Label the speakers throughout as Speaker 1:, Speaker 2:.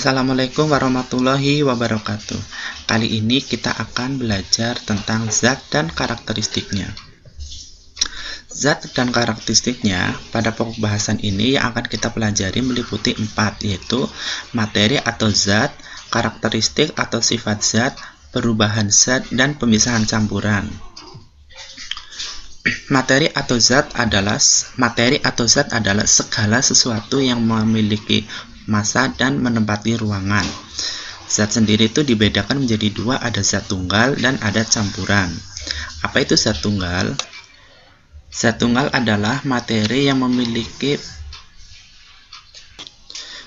Speaker 1: Assalamualaikum warahmatullahi wabarakatuh. Kali ini kita akan belajar tentang zat dan karakteristiknya. Zat dan karakteristiknya pada pokok bahasan ini yang akan kita pelajari meliputi 4, yaitu materi atau zat, karakteristik atau sifat zat, perubahan zat, dan pemisahan campuran. Materi atau zat adalah segala sesuatu yang memiliki massa dan menempati ruangan. Zat sendiri itu dibedakan menjadi dua, ada zat tunggal dan ada campuran. Apa itu zat tunggal? Zat tunggal adalah materi yang memiliki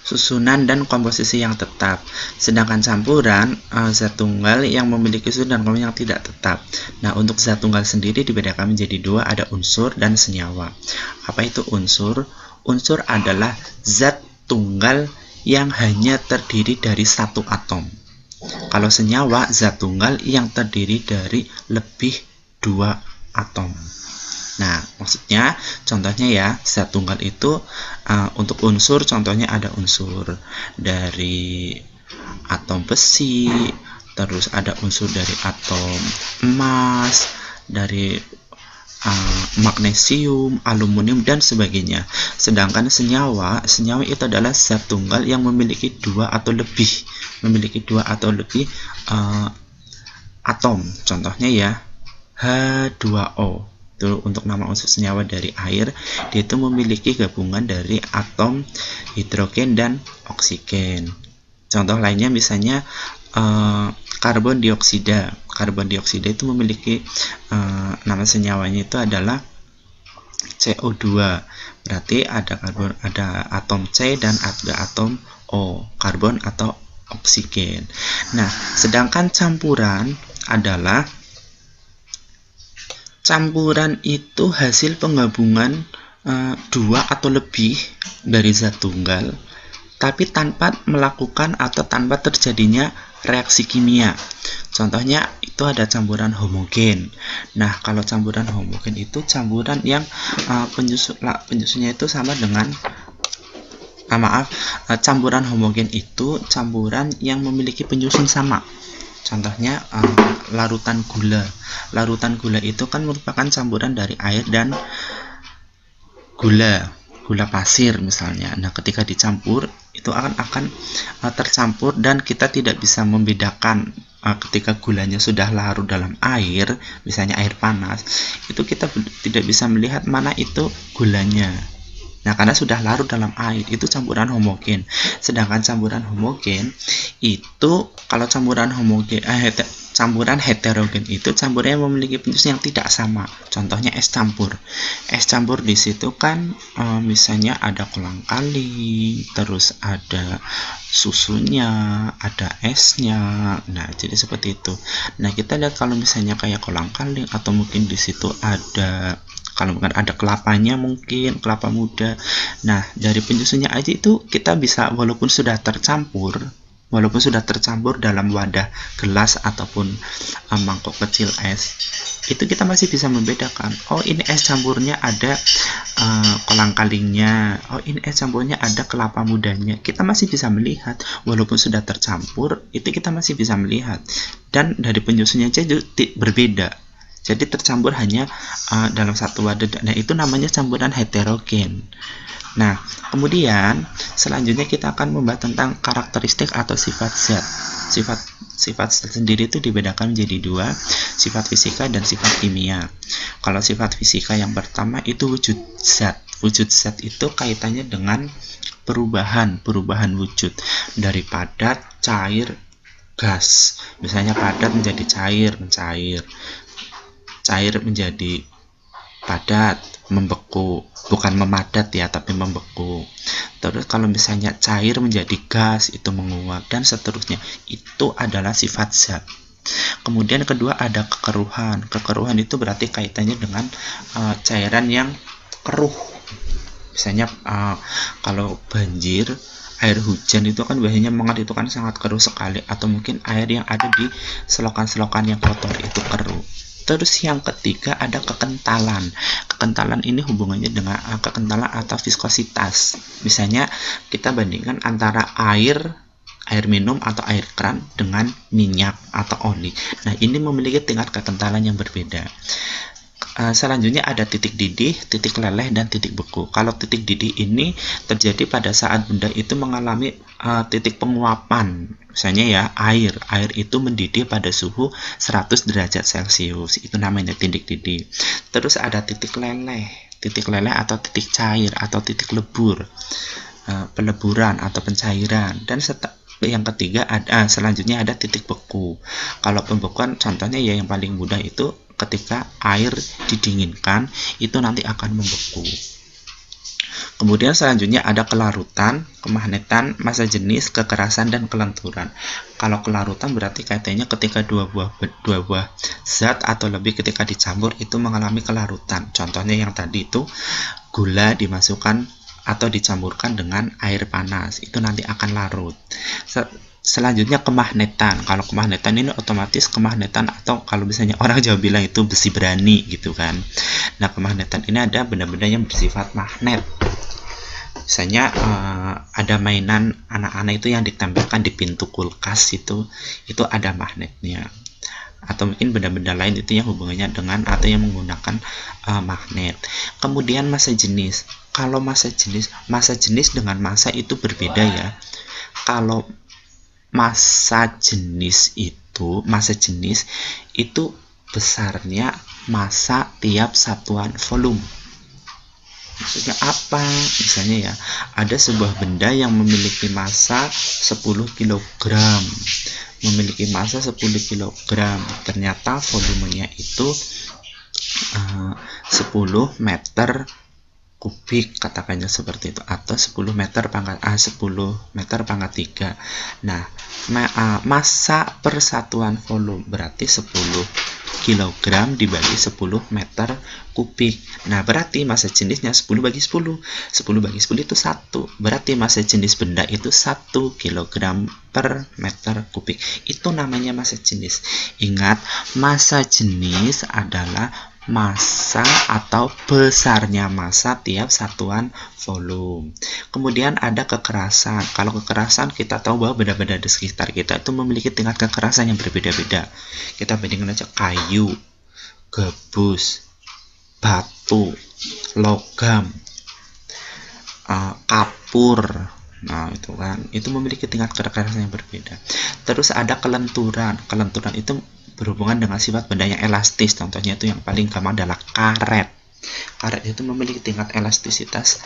Speaker 1: susunan dan komposisi yang tetap. Sedangkan campuran, zat tunggal yang memiliki susunan dan komposisi yang tidak tetap. Nah, untuk zat tunggal sendiri dibedakan menjadi dua, ada unsur dan senyawa. Apa itu unsur? Unsur adalah zat tunggal yang hanya terdiri dari satu atom. Kalau senyawa, zat tunggal yang terdiri dari lebih dua atom. Nah, maksudnya contohnya ya, zat tunggal itu untuk unsur contohnya ada unsur dari atom besi, terus ada unsur dari atom emas, dari magnesium, aluminium, dan sebagainya. Sedangkan senyawa itu adalah zat tunggal yang memiliki dua atau lebih atom. Contohnya ya, H2O. Itu untuk nama unsur senyawa dari air, dia itu memiliki gabungan dari atom hidrogen dan oksigen. Contoh lainnya misalnya karbon dioksida. Karbon dioksida itu memiliki nama senyawanya itu adalah CO2. Berarti ada atom C dan ada atom O, karbon atau oksigen. Nah, sedangkan campuran itu hasil penggabungan dua atau lebih dari zat tunggal, tapi tanpa melakukan atau tanpa terjadinya reaksi kimia. Contohnya itu ada campuran homogen. Nah, kalau campuran homogen itu campuran yang penyusunnya itu sama dengan campuran homogen itu campuran yang memiliki penyusun sama. Contohnya larutan gula. Larutan gula itu kan merupakan campuran dari air dan gula pasir misalnya. Nah, ketika dicampur itu akan tercampur dan kita tidak bisa membedakan ketika gulanya sudah larut dalam air, misalnya air panas, itu kita tidak bisa melihat mana itu gulanya. Nah, karena sudah larut dalam air, itu campuran homogen. Sedangkan campuran homogen itu, kalau campuran heterogen itu campuran yang memiliki penyusun yang tidak sama. Contohnya es campur. Es campur di situ kan misalnya ada kolang-kaling, terus ada susunya, ada esnya. Nah, jadi seperti itu. Nah, kita lihat kalau misalnya kayak kolang-kaling atau mungkin di situ ada, kalau bukan ada kelapanya, mungkin kelapa muda. Nah, dari penyusunnya aja itu kita bisa, walaupun sudah tercampur dalam wadah gelas ataupun mangkok kecil es, itu kita masih bisa membedakan. Oh, ini es campurnya ada kolang-kalingnya. Oh, ini es campurnya ada kelapa mudanya. Kita masih bisa melihat, walaupun sudah tercampur, itu kita masih bisa melihat. Dan dari penyusunnya aja berbeda. Jadi tercampur hanya dalam satu wadah. Nah, itu namanya campuran heterogen. Nah, kemudian selanjutnya kita akan membahas tentang karakteristik atau sifat zat. Sifat zat sendiri itu dibedakan menjadi dua, sifat fisika dan sifat kimia. Kalau sifat fisika yang pertama itu wujud zat. Wujud zat itu kaitannya dengan perubahan wujud dari padat, cair, gas. Misalnya padat menjadi cair, mencair. Cair menjadi padat, membeku, bukan memadat ya, tapi membeku. Terus kalau misalnya cair menjadi gas, itu menguap, dan seterusnya. Itu adalah sifat zat. Kemudian kedua ada kekeruhan. Kekeruhan itu berarti kaitannya dengan cairan yang keruh. Misalnya kalau banjir, air hujan itu kan biasanya mengalir, itu kan sangat keruh sekali, atau mungkin air yang ada di selokan-selokan yang kotor itu keruh. Terus yang ketiga ada kekentalan. Kekentalan ini hubungannya dengan kekentalan atau viskositas. Misalnya kita bandingkan antara air air minum atau air keran dengan minyak atau oli. Nah, ini memiliki tingkat kekentalan yang berbeda. Selanjutnya ada titik didih, titik leleh, dan titik beku. Kalau titik didih ini terjadi pada saat benda itu mengalami titik penguapan. Misalnya ya, air itu mendidih pada suhu 100 derajat Celcius. Itu namanya titik didih. Terus ada titik leleh atau titik cair atau titik lebur, peleburan atau pencairan. Dan yang ketiga selanjutnya ada titik beku. Kalau pembekuan contohnya ya yang paling mudah itu ketika air didinginkan itu nanti akan membeku. Kemudian selanjutnya ada kelarutan, kemagnetan, massa jenis, kekerasan, dan kelenturan. Kalau kelarutan berarti kaitannya ketika dua buah zat atau lebih ketika dicampur itu mengalami kelarutan. Contohnya yang tadi itu gula dimasukkan atau dicampurkan dengan air panas, itu nanti akan larut. Selanjutnya kemagnetan. Kalau kemagnetan ini otomatis kemagnetan atau kalau misalnya orang Jawa bilang itu besi berani gitu kan. Nah, kemagnetan ini ada benda-benda yang bersifat magnet. Misalnya ada mainan anak-anak itu yang ditempelkan di pintu kulkas itu ada magnetnya. Atau mungkin benda-benda lain itu yang hubungannya dengan atau yang menggunakan magnet. Kemudian massa jenis. Kalau massa jenis dengan massa itu berbeda ya. Kalau massa jenis itu besarnya massa tiap satuan volume. Maksudnya apa? Misalnya ya, ada sebuah benda yang memiliki massa 10 kg. Memiliki massa 10 kg. Ternyata volumenya itu 10 meter kubik, katakannya seperti itu, atau 10 meter pangkat 3. Nah, massa per satuan volume berarti 10 kg dibagi 10 meter kubik. Nah, berarti massa jenisnya 10 bagi 10. 10 bagi 10 itu 1. Berarti massa jenis benda itu 1 kg per meter kubik. Itu namanya massa jenis. Ingat, massa jenis adalah massa atau besarnya massa tiap satuan volume. Kemudian ada kekerasan. Kalau kekerasan kita tahu bahwa benda-benda di sekitar kita itu memiliki tingkat kekerasan yang berbeda-beda. Kita bandingkan aja kayu, gabus, batu, logam, kapur. Nah, itu kan, itu memiliki tingkat kekerasan yang berbeda. Terus ada kelenturan. Kelenturan itu berhubungan dengan sifat benda yang elastis. Contohnya itu yang paling gampang adalah karet. Karet itu memiliki tingkat elastisitas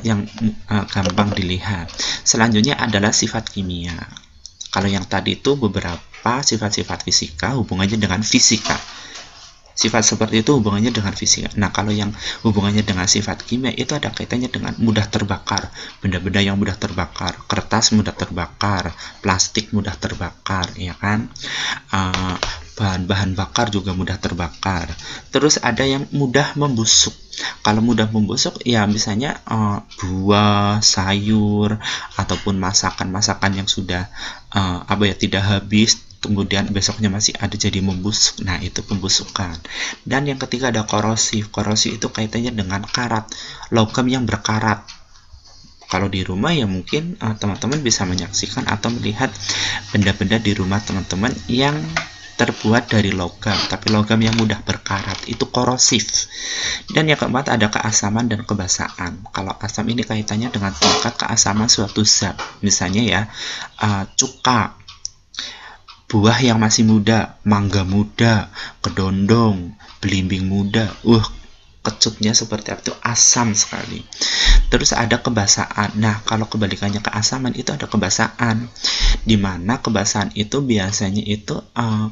Speaker 1: yang gampang dilihat. Selanjutnya adalah sifat kimia. Kalau yang tadi itu beberapa sifat-sifat fisika hubungannya dengan fisika. Sifat seperti itu hubungannya dengan fisika. Nah, kalau yang hubungannya dengan sifat kimia itu ada kaitannya dengan mudah terbakar. Benda-benda yang mudah terbakar, kertas mudah terbakar, plastik mudah terbakar, ya kan? Bahan-bahan bakar juga mudah terbakar. Terus ada yang mudah membusuk. Kalau mudah membusuk ya misalnya buah, sayur, ataupun masakan-masakan yang sudah tidak habis, kemudian besoknya masih ada jadi membusuk. Nah, itu pembusukan. Dan yang ketiga ada korosif. Korosif itu kaitannya dengan karat, logam yang berkarat. Kalau di rumah ya mungkin teman-teman bisa menyaksikan atau melihat benda-benda di rumah teman-teman yang terbuat dari logam, tapi logam yang mudah berkarat itu korosif. Dan yang keempat ada keasaman dan kebasaan. Kalau asam ini kaitannya dengan tingkat keasaman suatu zat. Misalnya ya, cuka, buah yang masih muda, mangga muda, kedondong, belimbing muda, kecutnya seperti apa, itu asam sekali. Terus ada kebasaan. Nah, kalau kebalikannya keasaman itu ada kebasaan, dimana kebasaan itu biasanya itu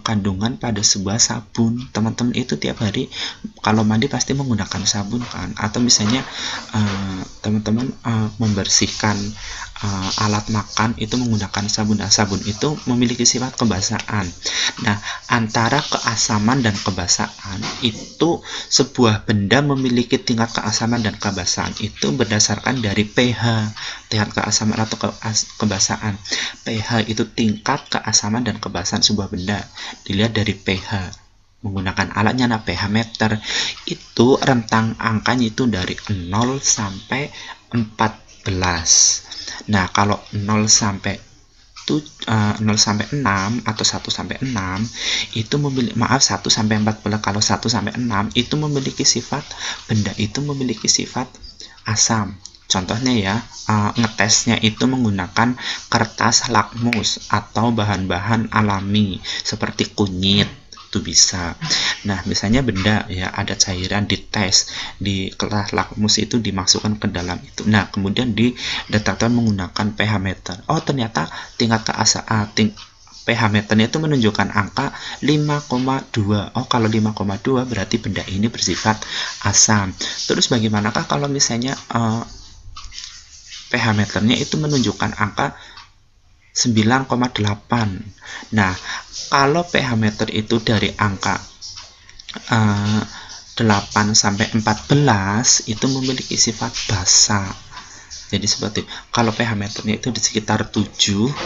Speaker 1: kandungan pada sebuah sabun. Teman-teman itu tiap hari kalau mandi pasti menggunakan sabun kan, atau misalnya teman-teman membersihkan alat makan itu menggunakan sabun. Nah, sabun itu memiliki sifat kebasaan. Nah, antara keasaman dan kebasaan itu sebuah benda memiliki tingkat keasaman dan kebasaan itu berdasarkan dari pH, tingkat keasaman atau kebasaan. pH itu tingkat keasaman dan kebasaan sebuah benda dilihat dari pH. Menggunakan alatnya pH meter, itu rentang angkanya itu dari 0 sampai 14. Nah, kalau 0 sampai 0 sampai 6 atau 1 sampai 6 itu memiliki 1 sampai 14, kalau 1 sampai 6 itu memiliki sifat, benda itu memiliki sifat asam. Contohnya ya, ngetesnya itu menggunakan kertas lakmus atau bahan-bahan alami seperti kunyit, itu bisa. Nah, misalnya benda ya, ada cairan dites di kertas lakmus itu dimasukkan ke dalam itu. Nah, kemudian di detektor menggunakan pH meter. Oh, ternyata tingkat pH meternya itu menunjukkan angka 5,2. Oh, kalau 5,2 berarti benda ini bersifat asam. Terus bagaimanakah kalau misalnya pH meternya itu menunjukkan angka 9,8. Nah, kalau pH meter itu dari angka 8 sampai 14 itu memiliki sifat basa. Jadi seperti kalau pH meternya itu di sekitar 7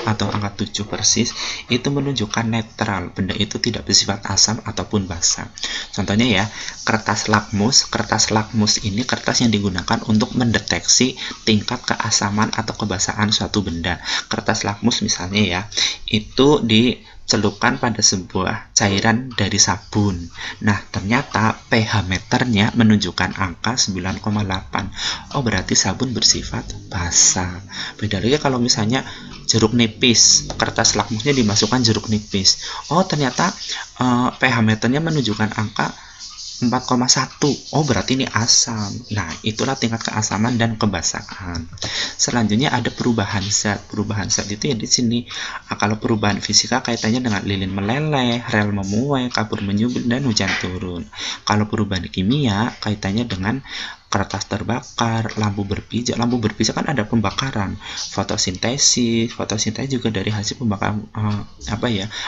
Speaker 1: atau angka 7 persis, itu menunjukkan netral, benda itu tidak bersifat asam ataupun basa. Contohnya ya, kertas lakmus. Kertas lakmus ini kertas yang digunakan untuk mendeteksi tingkat keasaman atau kebasaan suatu benda. Kertas lakmus misalnya ya, itu dicelupkan pada sebuah cairan dari sabun. Nah, ternyata pH meternya menunjukkan angka 9,8. Oh, berarti sabun bersifat basa. Beda lagi kalau misalnya jeruk nipis, kertas lakmusnya dimasukkan jeruk nipis. Oh, ternyata pH meternya menunjukkan angka 4,1. Oh, berarti ini asam. Nah, itulah tingkat keasaman dan kebasaan. Selanjutnya ada perubahan zat. Perubahan zat itu ya di sini. Kalau perubahan fisika kaitannya dengan lilin meleleh, rel memuai, kapur menyubit, dan hujan turun. Kalau perubahan kimia kaitannya dengan kertas terbakar, lampu berpijak. Lampu berpijak kan ada pembakaran, fotosintesis juga dari hasil pembakaran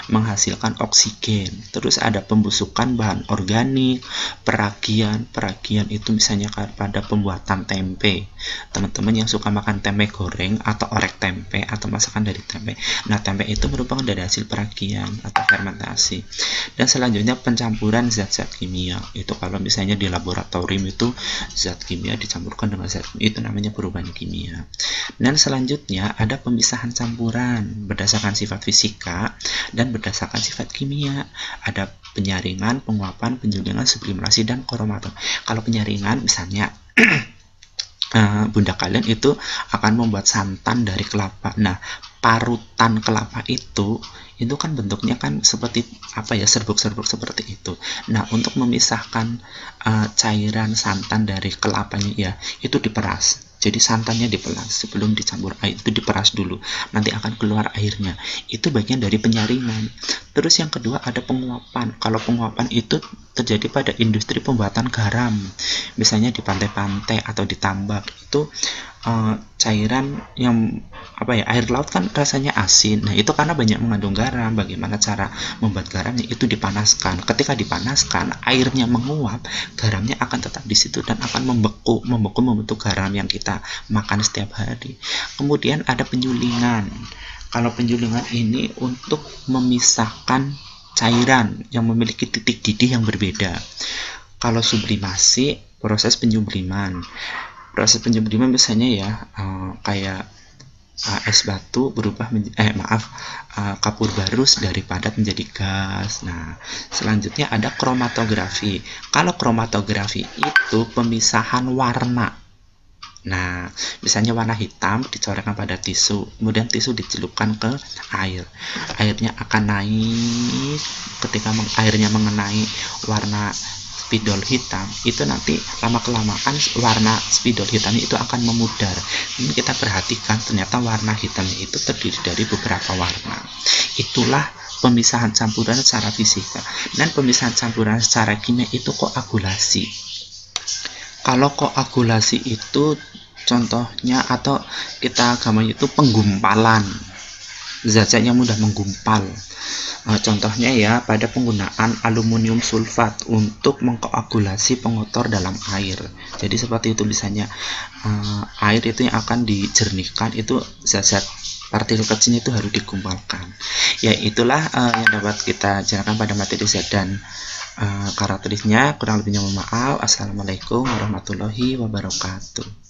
Speaker 1: menghasilkan oksigen. Terus ada pembusukan bahan organik, peragian itu misalnya pada pembuatan tempe. Teman-teman yang suka makan tempe goreng atau orek tempe atau masakan dari tempe. Nah, tempe itu merupakan dari hasil peragian atau fermentasi. Dan selanjutnya pencampuran zat-zat kimia. Itu kalau misalnya di laboratorium itu zat kimia dicampurkan dengan zat kimia, itu namanya perubahan kimia. Dan selanjutnya ada pemisahan campuran berdasarkan sifat fisika dan berdasarkan sifat kimia. Ada penyaringan, penguapan, penjulingan, sublimasi, dan kromatografi. Kalau penyaringan misalnya bunda kalian itu akan membuat santan dari kelapa. Nah, parutan kelapa itu kan bentuknya kan seperti serbuk-serbuk seperti itu. Nah, untuk memisahkan cairan santan dari kelapanya ya, itu diperas. Jadi santannya diperas sebelum dicampur air, itu diperas dulu, nanti akan keluar airnya. Itu bagian dari penyaringan. Terus yang kedua ada penguapan. Kalau penguapan itu terjadi pada industri pembuatan garam, misalnya di pantai-pantai atau di tambak. Itu cairan yang air laut kan rasanya asin. Nah, itu karena banyak mengandung garam. Bagaimana cara membuat garamnya? Itu dipanaskan. Ketika dipanaskan, airnya menguap, garamnya akan tetap di situ dan akan membeku membentuk garam yang kita makan setiap hari. Kemudian ada penyulingan. Kalau penyulingan ini untuk memisahkan cairan yang memiliki titik didih yang berbeda. Kalau sublimasi, proses penyubliman. Proses penyubliman misalnya ya kayak es batu berubah kapur barus dari padat menjadi gas. Nah, selanjutnya ada kromatografi. Kalau kromatografi itu pemisahan warna. Nah, misalnya warna hitam dicorekkan pada tisu, kemudian tisu dicelupkan ke air. Airnya akan naik, ketika airnya mengenai warna spidol hitam, itu nanti lama-kelamaan warna spidol hitamnya itu akan memudar. Ini kita perhatikan, ternyata warna hitamnya itu terdiri dari beberapa warna. Itulah pemisahan campuran secara fisika. Dan pemisahan campuran secara kimia itu koagulasi. Kalau koagulasi itu contohnya atau kita gambarnya itu penggumpalan. Zat-zat yang mudah menggumpal. Contohnya ya pada penggunaan aluminium sulfat untuk mengkoagulasi pengotor dalam air. Jadi seperti itu misalnya air itu yang akan dijernihkan, itu zat-zat partikel kecilnya itu harus digumpalkan. Ya, itulah yang dapat kita jelaskan pada materi zat dan karakteristiknya. Kurang lebihnya mohon maaf. Assalamualaikum warahmatullahi wabarakatuh.